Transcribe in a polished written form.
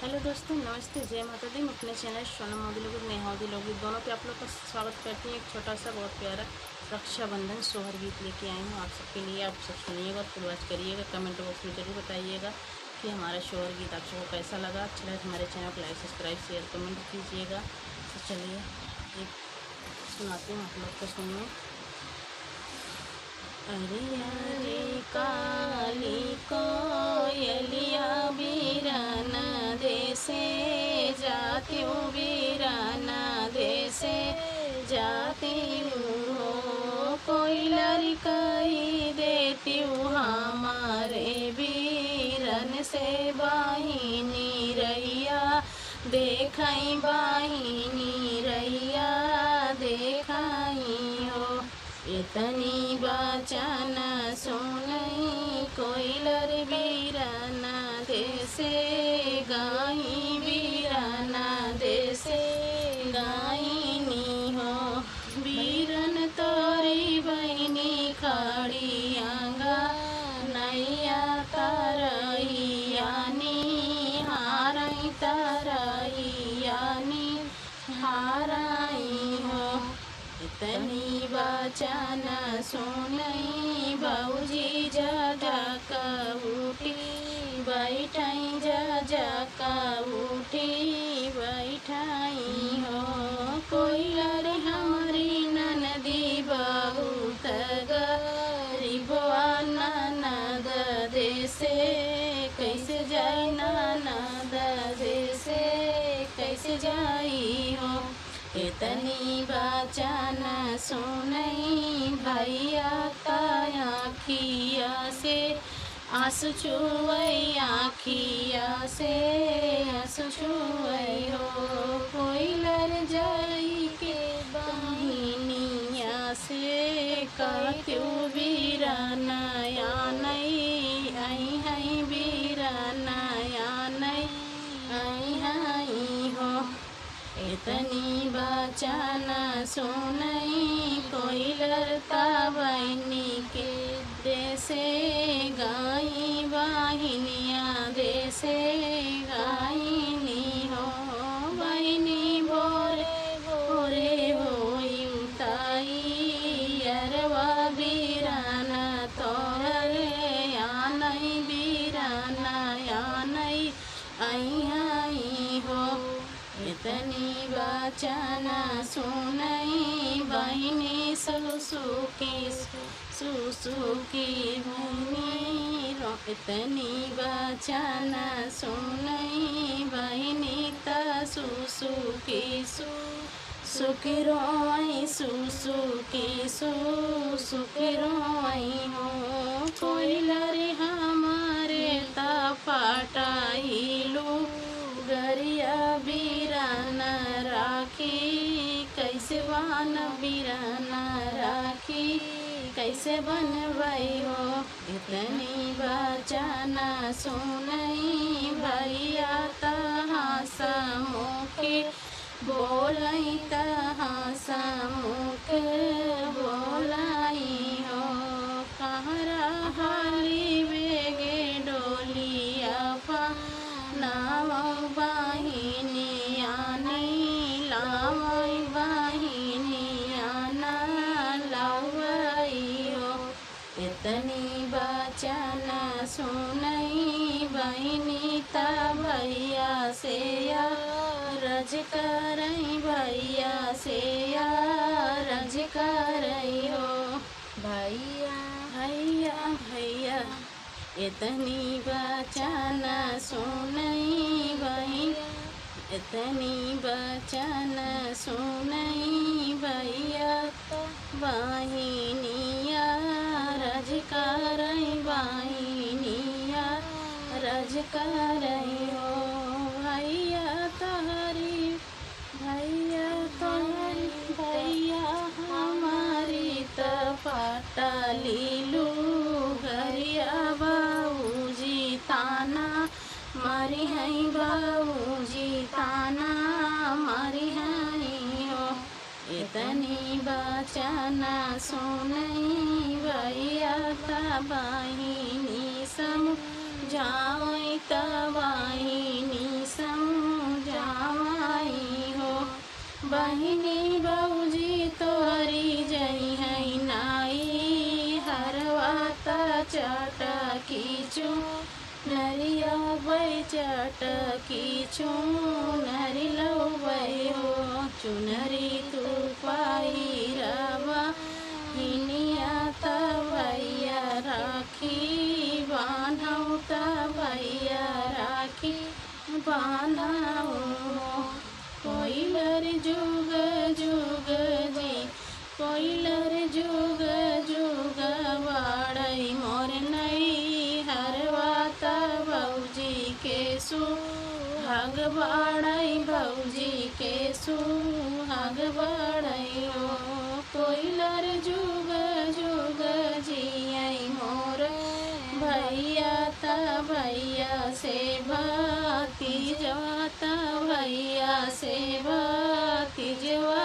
Hello दोस्तों, नमस्ते, जय माता दी। मैं अपने चैनल सोनम मोदी लोग मैं हाउदी लोग दोनों पे आप लोग का स्वागत करती हूँ। एक छोटा सा बहुत प्यारा रक्षाबंधन सोहर गीत लेके आई हूँ आप सबके लिए। आप सब सुनिएगा, फुल वॉच करिएगा, कमेंट बॉक्स में जरूर बताइएगा कि हमारा सोहर गीत आप सबको कैसा लगा। अच्छा लगा हमारे चैनल को लाइक, सब्सक्राइब, शेयर, कमेंट कीजिएगा। तो चलिए एक सुनाती हूँ, आप लोग को सुनिए। अरे अरे काली कोयलिया बीराना देसे जाती हूँ, बीराना देसे जाती हूँ। कोई लड़काई देती हूँ हमारे बीरन से बाहिनी रैया देखाई, बाहिनी रैया देखाई हो। इतनी बचन सुनई कोयलर बीराना देसे गाई, बीराना देसे गाईनी हो। बीरन तोरी बहनी खड़ी आंगा नैया तरैयानी हारई, तरैयानी हाराई हो। इतनी बचन सुनई बऊजी जजक उठी बैठाई, जजक उठी बैठाई हो। कोयलर हमारी ननदी बहुत गरीबवा ननद देसे कैसे जाई, ननद देसे कैसे जाई हो। इतनी बचन सुनई भैया आँखिया से आंसू छुअई, आँखिया से आंसू छुअई हो। कोयलर जाई के बहिनिया से कहत्यूँ बीराना आनई आई हई, बीराना आनई आई हई हो। इतनी बचन सुनई कोयलर बहनी के देसे गाई, बाहिनिया देसे गाईनी हो। बहनी भोरे भोरे होई उताई अरवा बीराना तोहर आनई, बीराना आनई आई आई हो। इतनी बचन सुनई बहिनी सुसुकी बहनी रो। इतनी बचन सुनई बहिनी त सुसुकी सुखी रोई, सुसुकी सुखी रोई हो। कोयलर हमारे त पटाइलू गरिया बीराना राखी कैसे बन, बीराना राखी कैसे बनबई हो। इतनी बचन सुनई भैया तहाँ मुखे बोलई, तहाँ मुखे बोलाई हो। कहरा हाली बेगे डोलिया पा नाव बाहिनी आनी लावई, बाहिनी आना लावई हो। इतनी बचन सुनई बहिनी त भैया से रज करई, भैया से रज करई हो। भैया भैया भैया इतनी बचन सुनई बहिन, इतनी बचन सुनई भैया बाहिनिया रज करई, बाहिनिया रज करई हो। भैया तोहरी, भैया तोहरी, भैया हमारी त पटलीलू गरिया बाबूजी ताना मारी हई, बाबूजी ताना मारी हई हो। इतनी बचन सुनई भैया त बहिनी समझाई, त बहिनी सम बहिनी भौजी तोहरी जई है नाई हरवाता चटकी चू नरिया बै चटकी चू नरी लो बै हो चुनरी तू पाई रवा हिनिया तवैया राखी बान्हौ तवैया राखी बान्हौ कोइलर जुग जुग जी कोइलर जुग जुग बाड़ई मोर नई हरवाता भौजी के सुहाग बाड़ई भौजी के सुहाग बाड़ई हो कोइलर जुग जुग जियई मोर भैया ता भैया से भाती जवाता भैया से भाती जवा